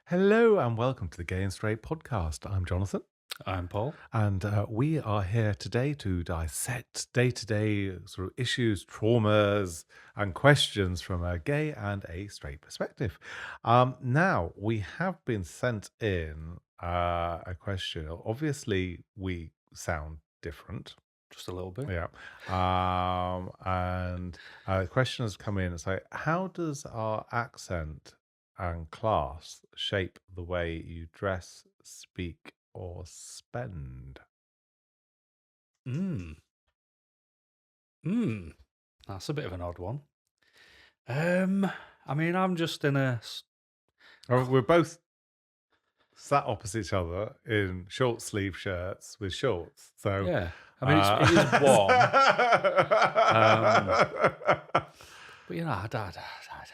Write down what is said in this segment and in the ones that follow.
Hello and welcome to the Gay and Straight podcast. I'm Jonathan, I'm Paul. and we are here today to dissect day to day sort of issues, traumas, and questions from a gay and a straight perspective. Now, we have been sent in a question. Obviously, we sound different. Just a little bit. Yeah. And the question has come in. It's like, how does our accent and class shape the way you dress, speak, or spend? Mm. Mm. That's a bit of an odd one. Um, I mean, I'm just in a. Oh, we're both sat opposite each other in short sleeve shirts with shorts. So, Yeah. I mean, it is warm. Um, but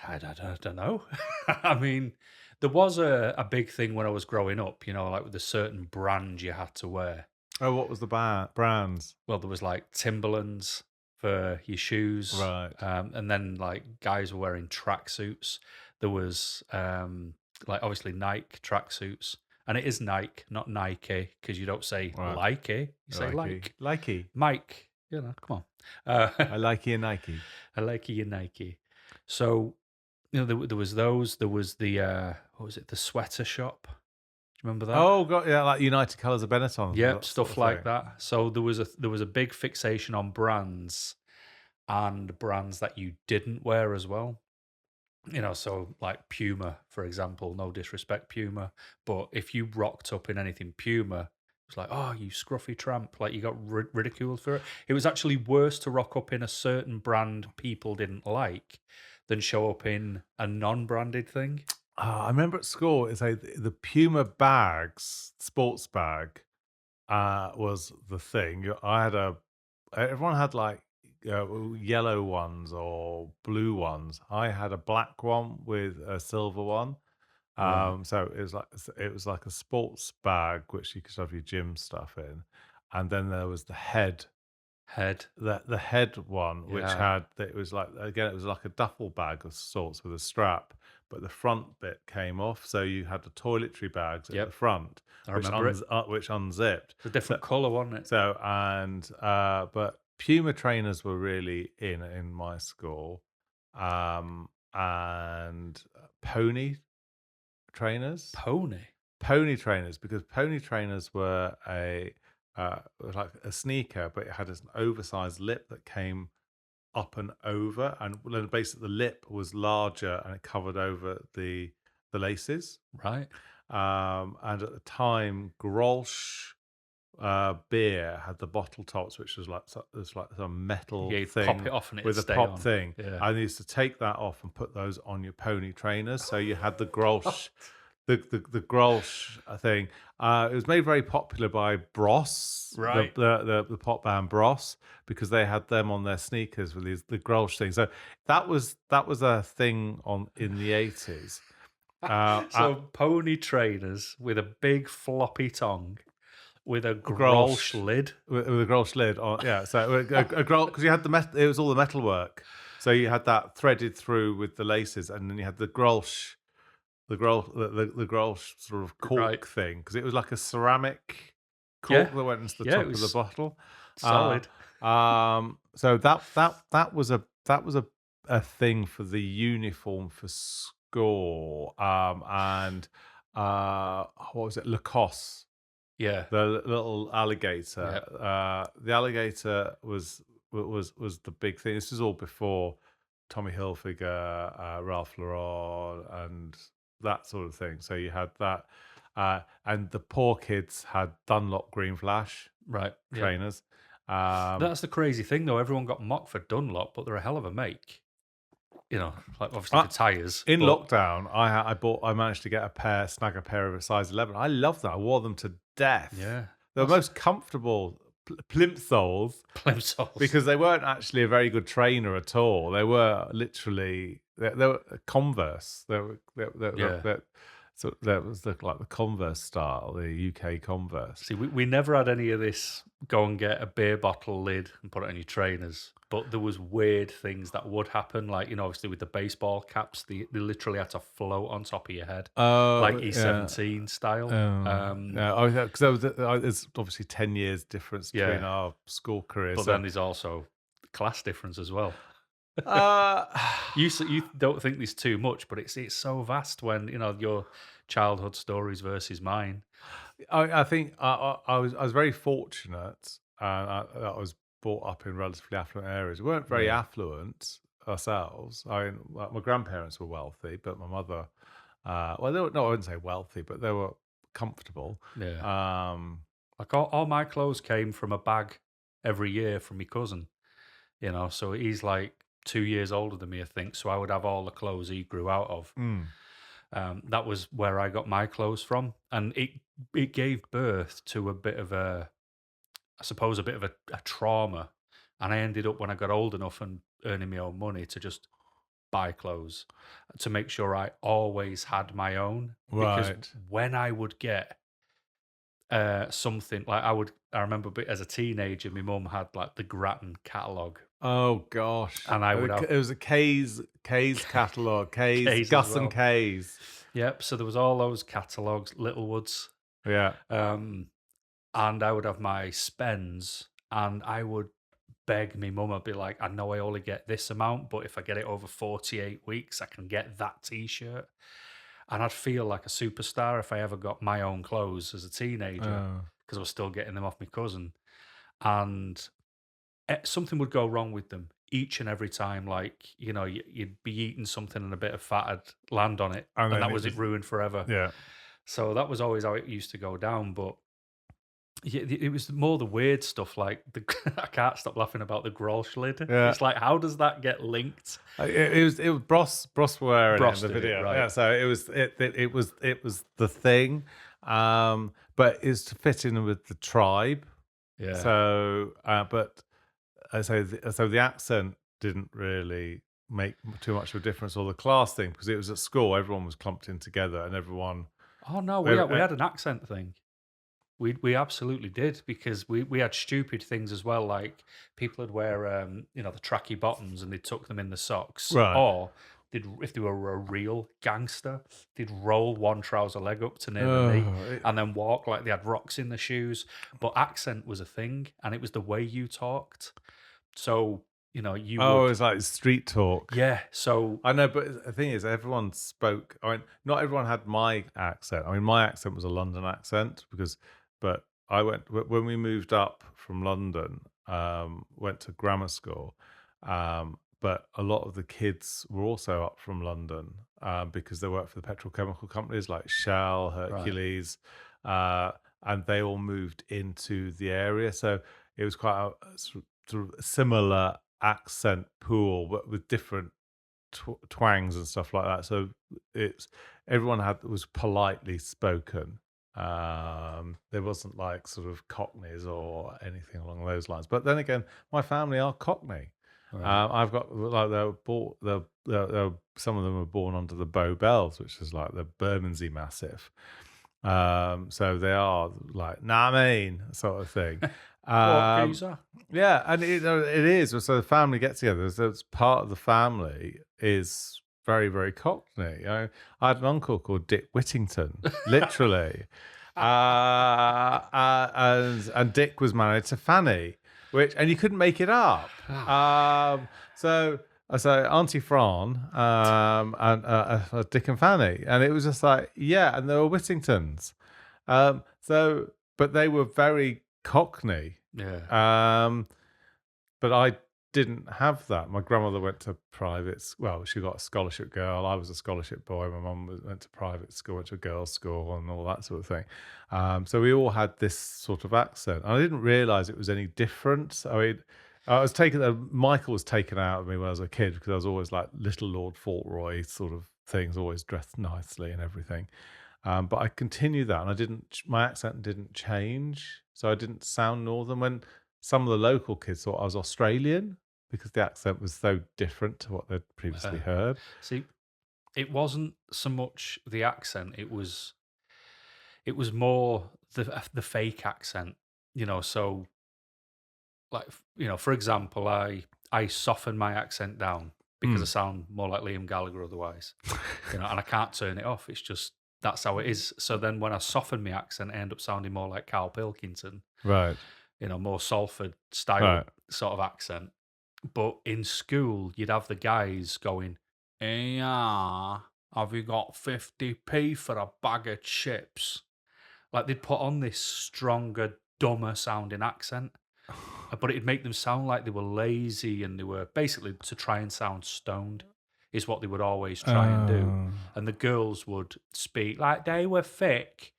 I don't know. I mean, there was a big thing when I was growing up. Like with a certain brand you had to wear. oh, what was the brands? Well, there was like Timberlands for your shoes, Right. and then like guys were wearing tracksuits. There was like obviously Nike tracksuits, and it is Nike, not Nike, because you don't say Right. likey, you say Likey. like. Likey. Mike, come on, I like you, Nike. I likey and Nike. So there was those. There was the what was it? The sweater shop. Do you remember that? Oh, God. Yeah, like United Colours of Benetton. Yep, That sort stuff of like thing. that. So there was a big fixation on brands and brands that you didn't wear as well. So like Puma, for example, no disrespect, Puma, but if you rocked up in anything Puma, it's like, oh, you scruffy tramp, like you got ridiculed for it. It was actually worse to rock up in a certain brand people didn't like than show up in a non-branded thing. I remember at school, it's like the Puma bags, sports bag, was the thing. I had everyone had like yellow ones or blue ones. I had a black one with a silver one. Right. So it was like a sports bag which you could have your gym stuff in, and then there was the head Head. the head one, which Yeah. had it was like again, it was like a duffel bag of sorts with a strap, but the front bit came off, so you had the toiletry bags at the Yep. front, I remember it. which unzipped. It's a So different colour, wasn't it? but Puma trainers were really in my school, and pony trainers. Pony. Pony trainers, because pony trainers were was like a sneaker, but it had an oversized lip that came up and over, and then basically the lip was larger and it covered over the laces. Right. And at the time, Grolsch beer had the bottle tops, which was like some metal Yeah, you'd pop thing it off and it'd with a stay pop on. thing. Yeah. I used to take that off and put those on your pony trainers. So you had the What? Grolsch, the Grolsch thing. It was made very popular by Bros, Right. the pop band Bros, because they had them on their sneakers with the Grolsch thing. So that was a thing on in the 80s. So pony trainers with a big floppy tongue with a Grolsch Grolsch. lid. With a Grolsch lid on, yeah. So a Grolsch, because you had the metal, it was all the metalwork. So you had that threaded through with the laces, and then you had the Grolsch, the Grolsch sort of Right. cork thing, because it was like a ceramic Yeah. cork that went into the Yeah, it top of the was bottle. Uh, solid. so that was a thing for the uniform for school. And what was it? Lacoste. Yeah. The little alligator. Yep. The alligator was the big thing. This was all before Tommy Hilfiger, Ralph Lauren, and that sort of thing. So you had that, and the poor kids had Dunlop Green Flash Right. Yeah. trainers. Um, That's the crazy thing, though. Everyone got mocked for Dunlop, but they're a hell of a make. Like obviously I, for tyres. in But lockdown, I managed to snag a pair of a size 11. I love that. I wore them to death. yeah, They're the most comfortable plimp soles, plimsolls. because they weren't actually a very good trainer at all. They were literally they were Converse. Yeah. So that was like the Converse style, the UK Converse. See, we never had any of this go and get a beer bottle lid and put it on your trainers. But there was weird things that would happen, like, obviously with the baseball caps, they literally had to float on top of your head, like Oh, yeah. E17 style. Oh, yeah. Oh, yeah, 'cause there's obviously 10 years difference between Yeah, our school careers, but so then there's also class difference as well. uh You don't think there's too much, but it's so vast when your childhood stories versus mine. I think I was very fortunate, I was brought up in relatively affluent areas. We weren't very Yeah, affluent ourselves. I mean, my grandparents were wealthy, but my mother, well, they were, no, I wouldn't say wealthy, but they were comfortable. yeah. Um, Like all my clothes came from a bag every year from my cousin. So he's like 2 years older than me, I think. So I would have all the clothes he grew out of. mm, That was where I got my clothes from, and it gave birth to a bit of I suppose, a bit of a trauma. And I ended up when I got old enough and earning my own money to just buy clothes to make sure I always had my own. Because right. when I would get something like I remember as a teenager, my mum had like the Grattan catalogue, Oh gosh, and I would have it was a K's catalog, K's as Gus and well. K's. Yep. So there was all those catalogues, Littlewoods, Yeah. um, and I would have my spends, and I would beg me mum. I'd be like, I know I only get this amount, but if I get it over 48 weeks, I can get that T-shirt, and I'd feel like a superstar if I ever got my own clothes as a teenager Oh, because I was still getting them off my cousin, and something would go wrong with them each and every time. Like, you'd be eating something and a bit of fat would land on it, and and then that it was it just ruined forever. yeah. So that was always how it used to go down. But yeah, it was more the weird stuff. Like I can't stop laughing about the Grolsch lid. Yeah. It's like, how does that get linked? It was Bros wearing it in Bros the did it video. right. Yeah, so it was the thing, but it's to fit in with the tribe. Yeah. So, but so the accent didn't really make too much of a difference, or the class thing, because it was at school. Everyone was clumped in together, and everyone. Oh no, we ev- had an accent thing. We absolutely did because we had stupid things as well. Like people would wear the tracky bottoms and they tuck them in the socks, Right. or if they were a real gangster, they'd roll one trouser leg up to near the knee Oh, and then walk like they had rocks in the shoes. But accent was a thing, and it was the way you talked. So you oh, would, it's like street talk. yeah. So I know, but the thing is, everyone spoke. I mean, not everyone had my accent. I mean, my accent was a London accent but I when we moved up from London, went to grammar school, but a lot of the kids were also up from London because they worked for the petrochemical companies like Shell, right, Hercules, uh, and they all moved into the area. So it was quite a sort of similar accent pool, but with different twangs and stuff like that. So it's everyone was politely spoken. There wasn't like sort of Cockneys or anything along those lines. But then again, my family are Cockney. right. I've got like they were bought some of them were born under the Bow Bells, which is like the Bermondsey Massif. So they are like, nah, I mean, sort of thing. What Um, geezer? yeah, and it is. So the family gets together. So it's part of the family is very, very Cockney. I had an uncle called Dick Whittington, literally, and Dick was married to Fanny, and you couldn't make it up. So Auntie Fran and Dick and Fanny, and it was just like, yeah, and they were Whittingtons. But they were very Cockney. Yeah. But I didn't have that. My grandmother went to well, she got a scholarship girl. I was a scholarship boy. My mum went to private school, went to a girls' school, and all that sort of thing. So we all had this sort of accent. And I didn't realise it was any different. I mean, Michael was taken out of me when I was a kid because I was always like little Lord Fauntleroy sort of things, always dressed nicely and everything. But I continued that, and my accent didn't change, so I didn't sound northern. When some of the local kids thought I was Australian because the accent was so different to what they'd previously heard. See, it wasn't so much the accent, it was more the fake accent, so, like, for example, I soften my accent down because I Mm. sound more like Liam Gallagher otherwise, and I can't turn it off, it's just that's how it is, so then when I soften my accent, I end up sounding more like Carl Pilkington, Right. more Salford style Right. sort of accent. But in school, you'd have the guys going, "Yeah, have you got 50p for a bag of chips?" Like they'd put on this stronger, dumber sounding accent, but it'd make them sound like they were lazy and they were basically to try and sound stoned, is what they would always try and do. Oh. And the girls would speak like they were thick,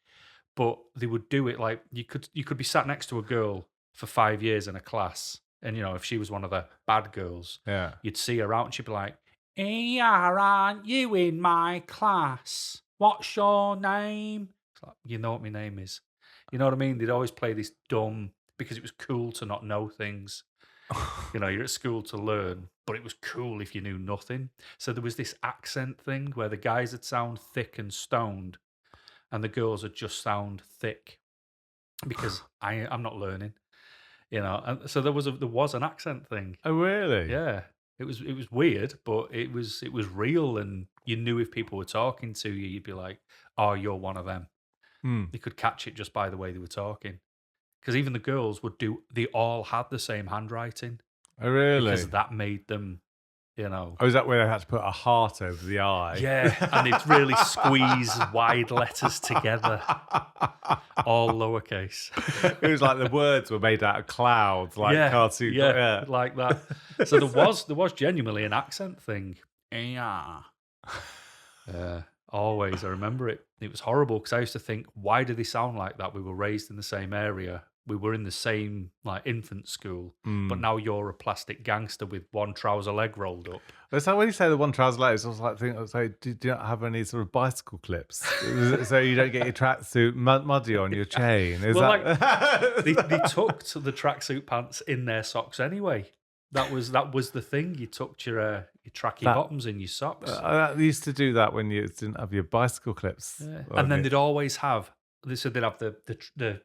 but they would do it like you could be sat next to a girl for 5 years in a class, and if she was one of the bad girls, Yeah. you'd see her out and she'd be like, "Hey, aren't you in my class? What's your name?" It's like, you know what my name is. You know what I mean? They'd always play this dumb because it was cool to not know things. You're at school to learn, but it was cool if you knew nothing. So there was this accent thing where the guys would sound thick and stoned, and the girls would just sound thick because I'm not learning, And so there was an accent thing. Oh, really? Yeah, it was weird, but it was real, and you knew if people were talking to you, you'd be like, "Oh, you're one of them." Hmm. You could catch it just by the way they were talking. Because even the girls would do. They all had the same handwriting Oh, really? because that made them, you know. Oh, is that where they had to put a heart over the I? Yeah, and it's really squeeze wide letters together, all lowercase. It was like the words were made out of clouds, like Yeah, cartoon. yeah, Yeah. like that. So there was genuinely an accent thing. Yeah. Always, I remember it. It was horrible because I used to think, why do they sound like that? We were raised in the same area. We were in the same like infant school, but Mm. now you're a plastic gangster with one trouser leg rolled up. It's like when you say the one translates, I was like, thinking, so do you not have any sort of bicycle clips so you don't get your tracksuit muddy on your chain? Is Well, like that? they tucked the tracksuit pants in their socks anyway. That was the thing. You tucked your tracky that bottoms in your socks. I used to do that when you didn't have your bicycle clips Yeah. And on then you. they'd always have. They said they'd have the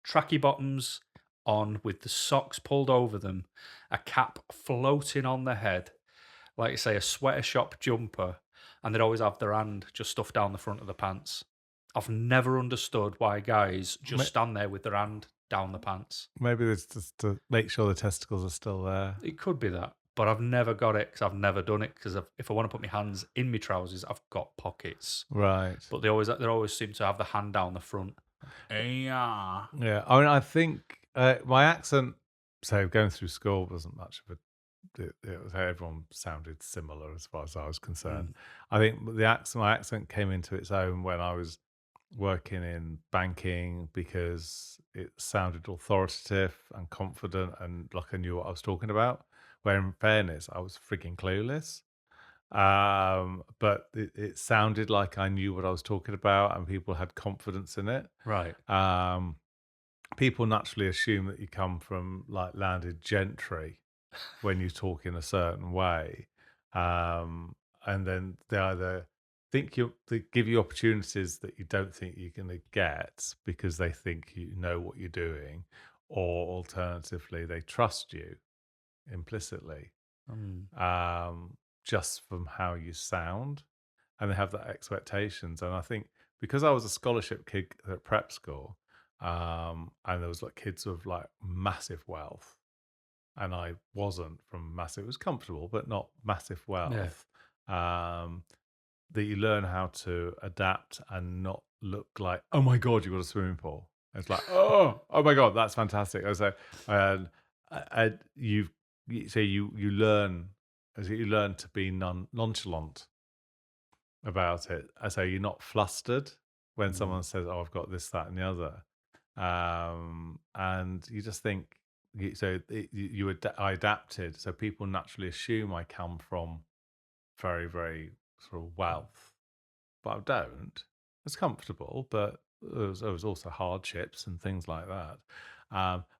tracky bottoms on with the socks pulled over them, a cap floating on the head, like say a sweater shop jumper, and they'd always have their hand just stuffed down the front of the pants. I've never understood why guys just stand there with their hand down the pants. Maybe it's just to make sure the testicles are still there. It could be that, but I've never got it because I've never done it because if I want to put my hands in my trousers, I've got pockets. Right. But they always seem to have the hand down the front. Yeah. Yeah. I mean, I think my accent, so going through school wasn't much of a. It was everyone sounded similar as far as I was concerned. Mm. I think my accent came into its own when I was working in banking because it sounded authoritative and confident and like I knew what I was talking about. Where in fairness, I was freaking clueless. But it sounded like I knew what I was talking about and people had confidence in it. Right. Um, People naturally assume that you come from like landed gentry when you talk in a certain way, and then they either they give you opportunities that you don't think you're going to get because they think you know what you're doing, or alternatively they trust you implicitly, Mm. just from how you sound, and they have that expectations. And I think because I was a scholarship kid at prep school, and there was like kids with like massive wealth, and I wasn't from massive. It was comfortable, but not massive Yeah. wealth. Um, that you learn how to adapt and not look like, oh my god, you got a swimming pool. It's like, oh my god, that's fantastic. I was like, and so you learn as you learn to be nonchalant about it. So you're not flustered when Mm. someone says, "Oh, I've got this, that, and the other," and you just think. I adapted, so people naturally assume I come from very, very sort of wealth, but I don't. It's comfortable, but there was also hardships and things like that.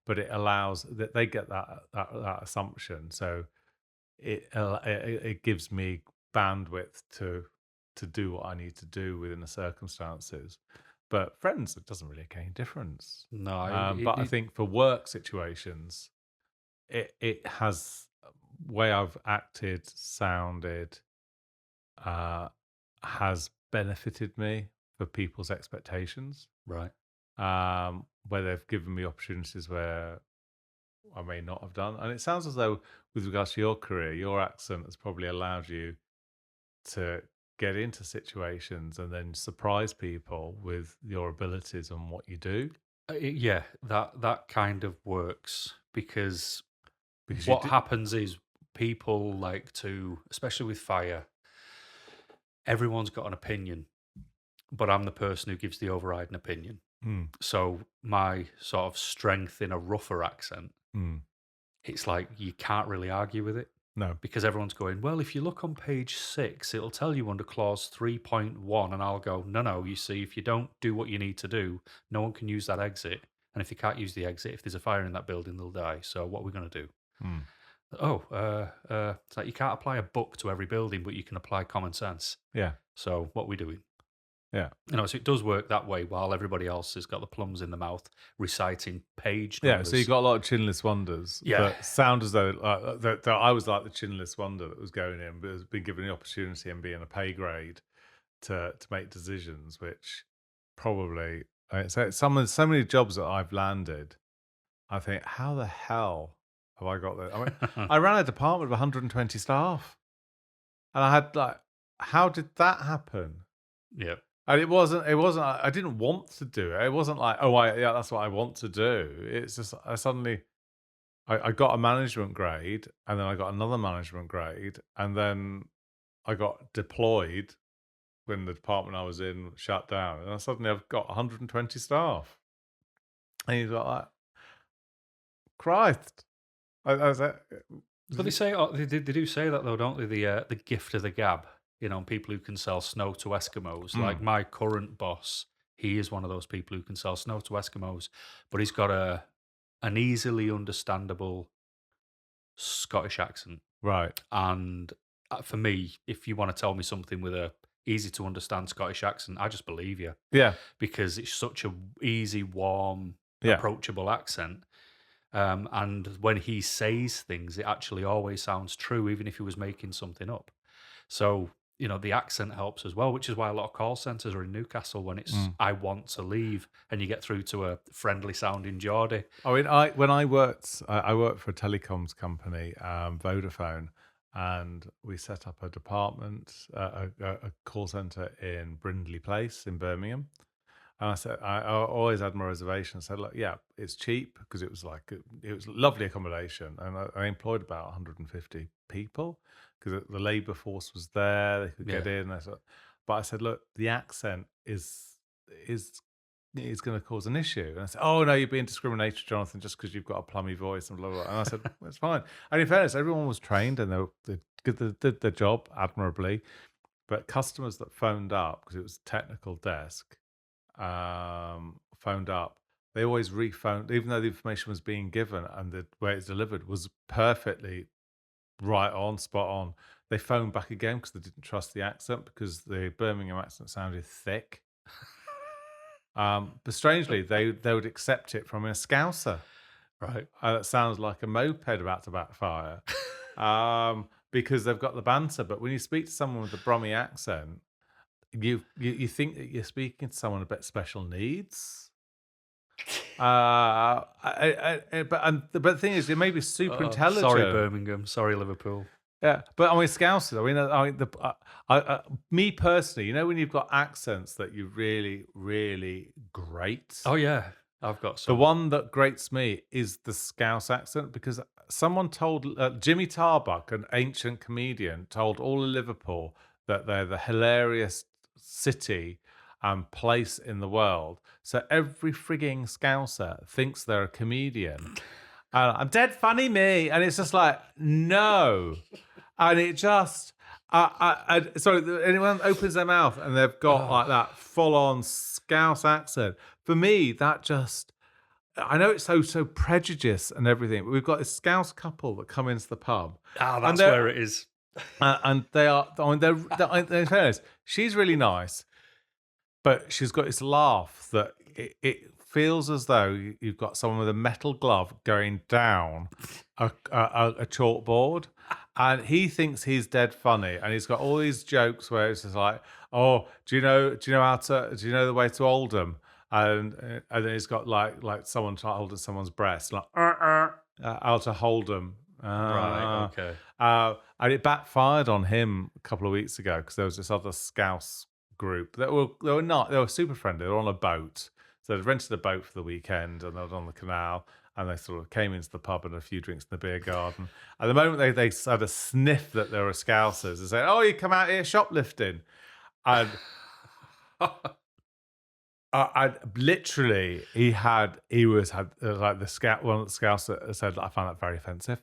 But it allows that they get that assumption, so it gives me bandwidth to to do what I need to do within the circumstances. But friends, it doesn't really make any difference. No, But I think for work situations, it has way I've acted, sounded, uh, has benefited me for people's expectations. right. Where they've given me opportunities where I may not have done. And it sounds as though, with regards to your career, your accent has probably allowed you to get into situations and then surprise people with your abilities and what you do Yeah, that kind of works because because you what did. happens is people like to, especially with fire, everyone's got an opinion, but I'm the person who gives the overriding opinion. Mm, So my sort of strength in a rougher accent, mm, it's like you can't really argue with it no, because everyone's going, well, if you look on page 6, it'll tell you under clause 3.1. And I'll go, no, no, you see, if you don't do what you need to do, no one can use that exit. And if you can't use the exit, if there's a fire in that building, they'll die. So what are we going to do? mm, Oh, it's like you can't apply a book to every building, but you can apply common sense. yeah, So what are we doing? yeah. So it does work that way while everybody else has got the plums in the mouth reciting page Yeah, so you numbers. got a lot of chinless wonders Yeah. that sound as though that I was like the chinless wonder that was going in, but has been given the opportunity and being a pay grade to make decisions, which probably so so many jobs that I've landed. I think, how the hell have I got there? I mean, I ran a department of 120 staff, and I had like, how did that happen? Yeah. And it wasn't. I didn't want to do it. It wasn't like, oh, yeah, that's what I want to do. It's just I suddenly I got a management grade, and then I got another management grade, and then I got deployed when the department I was in shut down, and I suddenly I've got 120 staff, and you've got like, Christ, I was like, But they say they do say that though, don't they? The gift of the gab. People who can sell snow to Eskimos. Like mm, my current boss, he is one of those people who can sell snow to Eskimos, but he's got an easily understandable Scottish accent. right, And for me, if you want to tell me something with a easy to understand Scottish accent, I just believe you yeah, because it's such a easy, warm, yeah. approachable accent. And when he says things, it actually always sounds true, even if he was making something up. So, the accent helps as well, which is why a lot of call centers are in Newcastle when it's, Mm. I want to leave, and you get through to a friendly sounding Geordie. I mean, I worked for a telecoms company, Vodafone, and we set up a department, a call center in Brindley Place in Birmingham. And I said, I always had my reservation. I said, look, yeah, it's cheap because it was like it was lovely accommodation, and I employed about 150 people because the labour force was there; they could Yeah. get in. But I said, look, the accent is going to cause an issue. And I said, oh no, you're being discriminatory, Jonathan, just because you've got a plummy voice and blah blah. And I said, it's fine. And in fairness, everyone was trained and they did their job admirably. But customers that phoned up because it was a technical desk phoned up, they always rephoned, even though the information was being given and the way it's delivered was perfectly right on, spot on. They phoned back again because they didn't trust the accent because the Birmingham accent sounded thick. But strangely, they would accept it from a Scouser. Right. That sounds like a moped about to backfire. Because they've got the banter. But when you speak to someone with a Brummy accent, you think that you're speaking to someone a bit special needs. But the thing is, they may be super Sorry, intelligent. Birmingham. Sorry, Liverpool. Yeah, but I mean, Scousers. Me personally, when you've got accents that you really, really great. Oh, yeah. I've got The some. one that grates me is the Scouse accent because someone told Jimmy Tarbuck, an ancient comedian, told all of Liverpool that they're the hilarious city and place in the world. So every frigging Scouser thinks they're a comedian. I'm dead funny, me. And it's just like, no. And it just, anyone opens their mouth and they've got like that full on Scouse accent. For me, that just, I know it's so prejudiced and everything, but we've got this Scouse couple that come into the pub. Ah, And that's where it is. And they are. I mean, in fairness, she's really nice, but she's got this laugh that it feels as though you've got someone with a metal glove going down a chalkboard, and he thinks he's dead funny, and he's got all these jokes where it's just like, "Oh, do you know the way to Oldham?" And then he's got like someone trying holding someone's breast, like how to hold them. Right, okay. And it backfired on him a couple of weeks ago because there was this other Scouse group that they were super friendly. They were on a boat, so they'd rented a boat for the weekend and they were on the canal. And they sort of came into the pub and a few drinks in the beer garden. At the moment they had a sniff that there were Scousers, they said, "Oh, you come out here shoplifting," and I literally he was had like the scout one of the Scouts that said, "I found that very offensive."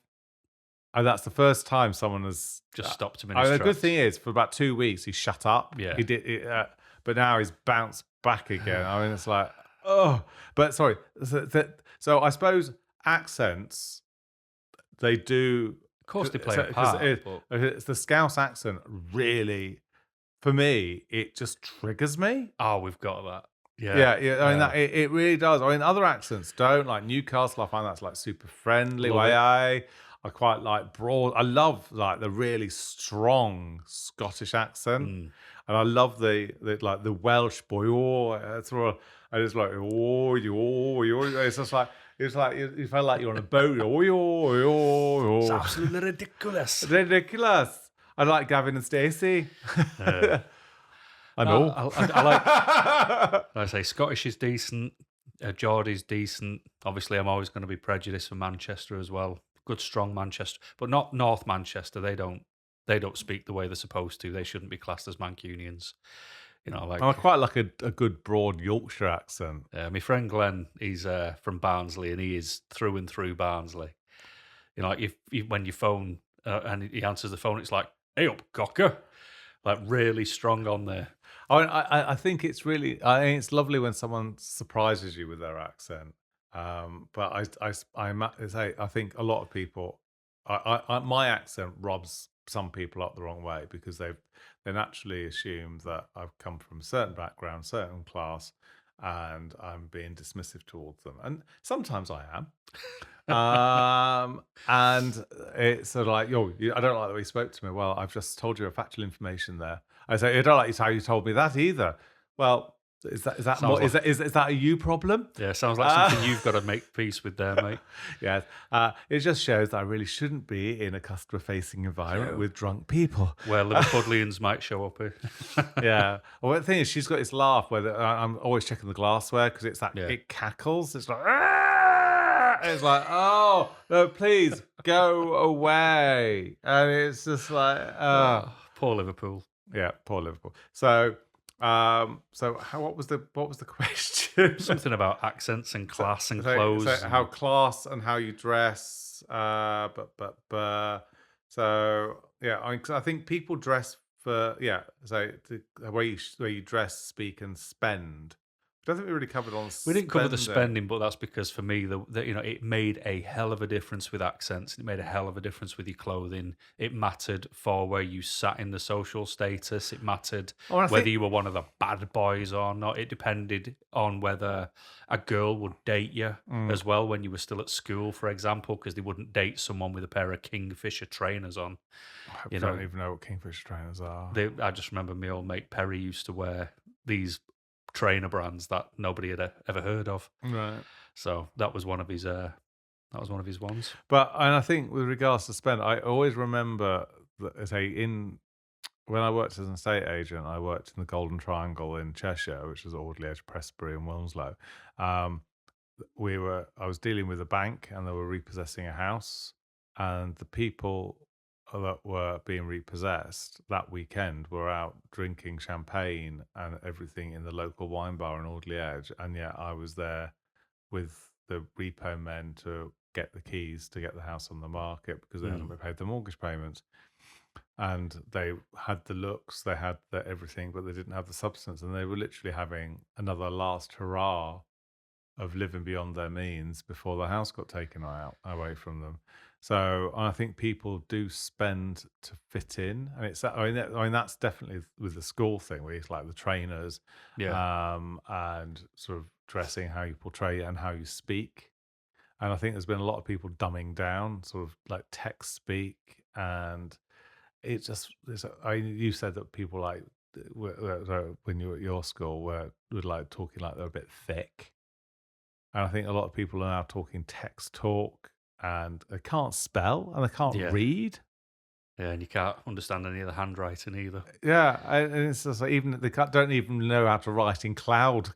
And that's the first time someone has. Just stopped him in his The good tracks. thing is, for about 2 weeks, he shut up. Yeah. He did, but now he's bounced back again. I mean, it's like, oh. But sorry. So I suppose accents they do. Of course they play a Because part, but it's the Scouse accent really, for me, it just triggers me. oh, we've got that. Yeah. Yeah, yeah. I mean, Yeah. it really does. I mean, other accents don't like Newcastle. I find that's like super friendly. Love Way it. I quite like broad. I love like the really strong Scottish accent, Mm. and I love the like the Welsh boy. Oh, that's what I just like. Oh, you. It's just like you feel like you're on a boat. It's Oh, absolutely ridiculous. ridiculous. I like Gavin and Stacey. Uh, I no, know. I like, like I say, Scottish is decent. Geordie's decent. Obviously, I'm always going to be prejudiced for Manchester as well. Good, strong Manchester, but not North Manchester. They don't speak the way they're supposed to. They shouldn't be classed as Mancunians. You know, I like quite like a good broad Yorkshire accent. my friend Glenn. He's from Barnsley, and he is through and through Barnsley. You know, like if when you phone and he answers the phone, it's like, "Hey up, cocker," like really strong on there. I think it's really, I think it's lovely when someone surprises you with their accent. But I think a lot of people, my accent robs some people up the wrong way because they naturally assume that I've come from a certain background, certain class, and I'm being dismissive towards them. And sometimes I am. And it's sort of like, I don't like the way you spoke to me. Well, I've just told you a factual information there. I say, I don't like how you told me that either. Well, is that Sounds more like is that a you problem? yeah, sounds like Uh, something you've got to make peace with there, mate. yes. It just shows that I really shouldn't be in a customer facing environment Yeah. with drunk people. Where Liverpudlians might show up here. Yeah. Well, the thing is, she's got this laugh where I'm always checking the glassware because it's that Yeah. it cackles. It's like, "Ah!" It's like, oh no, please go away, and it's just like, Oh, poor Liverpool. yeah, poor Liverpool. So what was the question? Something about accents and class and So, clothes. how and- class and how you dress. So yeah, 'cause I think people dress for the way you dress, speak, and spend. I don't think we really covered on we didn't cover the spending. spending, but that's because for me, it made a hell of a difference with accents. It made a hell of a difference with your clothing. It mattered for where you sat in the social status. It mattered Oh, and I whether think you were one of the bad boys or not. It depended on whether a girl would date you as well when you were still at school, for example, because they wouldn't date someone with a pair of Kingfisher trainers on. I You don't know, even know what Kingfish trainers are. I just remember my old mate Perry used to wear these trainer brands that nobody had ever heard of. Right. So that was one of his. That was one of his ones. And I think with regards to spend, I always remember that say in when I worked as an estate agent, I worked in the Golden Triangle in Cheshire, which is Audley Edge, Prestbury, and Wilmslow. Um, I was dealing with a bank, and they were repossessing a house, and the people that were being repossessed that weekend were out drinking champagne and everything in the local wine bar in Audley Edge, and yet I was there with the repo men to get the keys to get the house on the market because they hadn't paid the mortgage payments. And they had the looks, they had the everything, but they didn't have the substance. And they were literally having another last hurrah of living beyond their means before the house got taken away from them. So I think people do spend to fit in, and I mean that's definitely with the school thing where it's like the trainers, Yeah. and sort of dressing how you portray and how you speak. And I think there's been a lot of people dumbing down, sort of like text speak, and it just you said that people like when you were at your school were like talking like they're a bit thick. And I think a lot of people are now talking text talk and they can't spell and they can't Yeah. read. Yeah, and you can't understand any of the handwriting either. Yeah, and it's just like even they don't even know how to write in cloud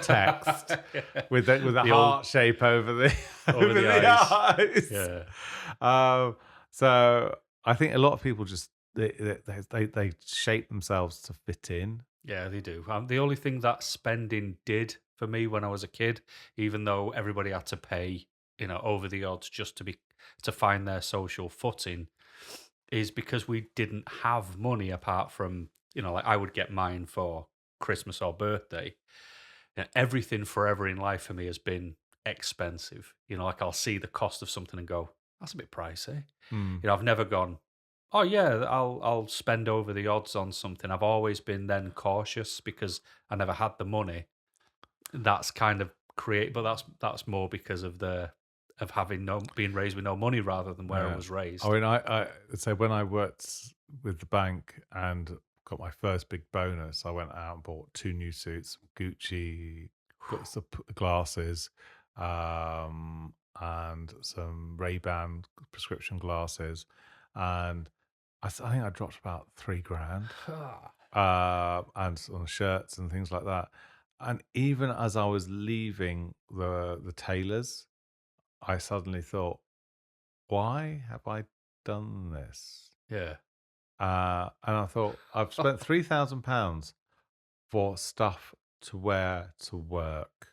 text Yeah. with a The old heart shape over the over over the the eyes. eyes. Yeah. So I think a lot of people just they shape themselves to fit in. Yeah, they do. The only thing that spending did for me when I was a kid, even though everybody had to pay, over the odds just to find their social footing, is because we didn't have money apart from, like I would get mine for Christmas or birthday. Everything forever in life for me has been expensive. Like I'll see the cost of something and go, that's a bit pricey. Mm. I've never gone, oh yeah, I'll spend over the odds on something. I've always been then cautious because I never had the money. That's kind of but that's more because of having no being raised with no money rather than where I Yeah. was I raised. mean, I would say when I worked with the bank and got my first big bonus, I went out and bought two new suits, Gucci, got some glasses, and some Ray-Ban prescription glasses, and I think I dropped about 3 grand, and on shirts and things like that. And even as I was leaving the tailors, I suddenly thought, why have I done this? Yeah. And I thought, I've spent £3,000 for stuff to wear to work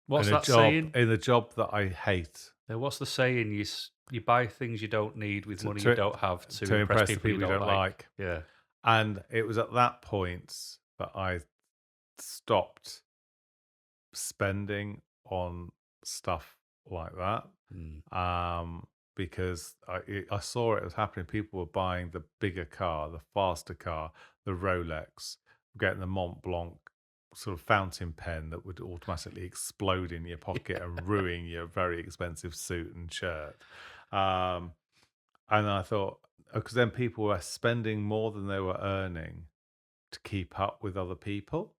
What's that saying? in a job that I hate What's the saying? You buy things you don't need with to, money you to, don't have to to impress impress the people you people you don't don't like. like. Yeah. And it was at that point that I stopped spending on stuff like that. Mm. Because I saw it was happening. People were buying the bigger car, the faster car, the Rolex, getting the Mont Blanc sort of fountain pen that would automatically explode in your pocket and ruin your very expensive suit and shirt. Um, and I thought, because then people were spending more than they were earning to keep up with other people.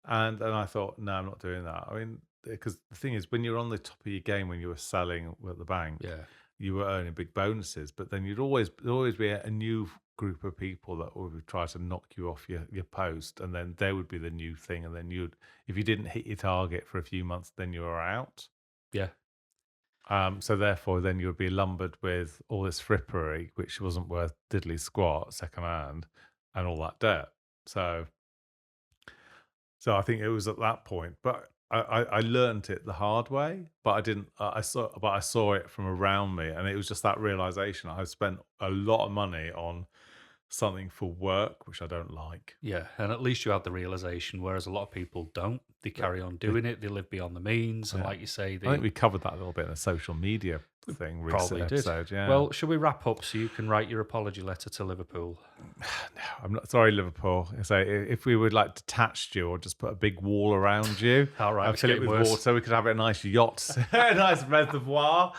And I thought, no, I'm not doing that. I mean, because the thing is, when you're on the top of your game, when you were selling at the bank, Yeah. you were earning big bonuses. But then there'd always be a new group of people that would try to knock you off your post, and then there would be the new thing. And then if you didn't hit your target for a few months, then you were out. Yeah. So therefore, then you would be lumbered with all this frippery, which wasn't worth diddly squat second hand, and all that debt. So I think it was at that point, but I learned it the hard way, but I didn't. I saw it from around me, and it was just that realization. I spent a lot of money on something for work, which I don't like. Yeah. And at least you had the realization, whereas a lot of people don't. They But carry on it- doing it. They live beyond the means. And yeah, like you say, I think they we covered that a little bit in a social media thing recent probably did. episode. Yeah. Well, should we wrap up so you can write your apology letter to Liverpool? No, I'm not sorry, Liverpool. So if we would like detached you or just put a big wall around you All right, and it's fill it getting with worse. water, so we could have a nice yacht, a nice reservoir,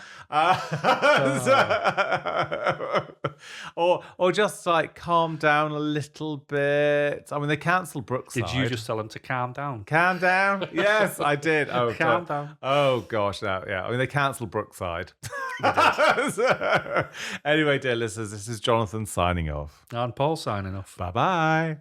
or just like calm down a little bit. I mean, they cancelled Brookside. Did you just tell them to calm down? Calm down? Yes, I did. Oh, Calm God. down. Oh gosh, no, yeah. I mean, they cancelled Brookside. Anyway, dear listeners, this is Jonathan signing off. And Paul signing off. Bye bye.